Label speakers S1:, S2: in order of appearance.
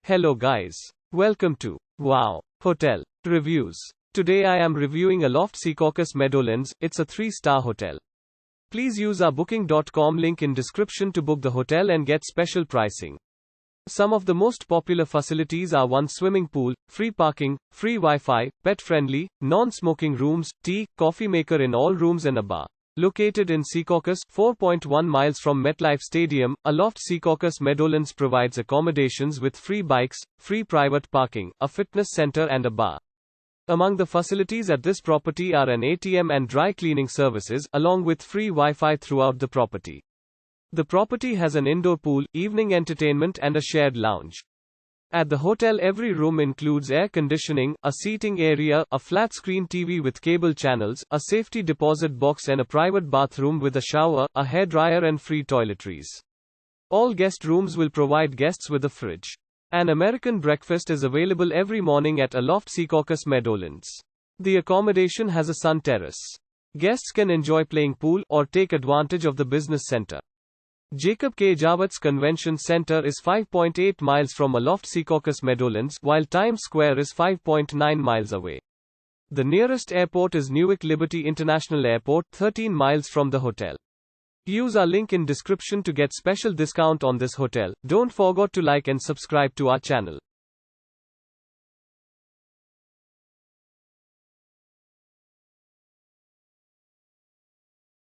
S1: Hello guys. Welcome to Wow Hotel Reviews. Today I am reviewing Aloft Secaucus Meadowlands. It's a 3-star hotel. Please use our booking.com link in description to book the hotel and get special pricing. Some of the most popular facilities are one swimming pool, free parking, free Wi-Fi, pet-friendly, non-smoking rooms, tea, coffee maker in all rooms and a bar. Located in Secaucus, 4.1 miles from MetLife Stadium, Aloft Secaucus Meadowlands provides accommodations with free bikes, free private parking, a fitness center and a bar. Among the facilities at this property are an ATM and dry cleaning services, along with free Wi-Fi throughout the property. The property has an indoor pool, evening entertainment and a shared lounge. At the hotel, every room includes air conditioning, a seating area, a flat-screen TV with cable channels, a safety deposit box and a private bathroom with a shower, a hairdryer and free toiletries. All guest rooms will provide guests with a fridge. An American breakfast is available every morning at Aloft Secaucus Meadowlands. The accommodation has a sun terrace. Guests can enjoy playing pool or take advantage of the business center. Jacob K. Javits Convention Center is 5.8 miles from Aloft Secaucus Meadowlands, while Times Square is 5.9 miles away. The nearest airport is Newark Liberty International Airport, 13 miles from the hotel. Use our link in description to get special discount on this hotel. Don't forget to like and subscribe to our channel.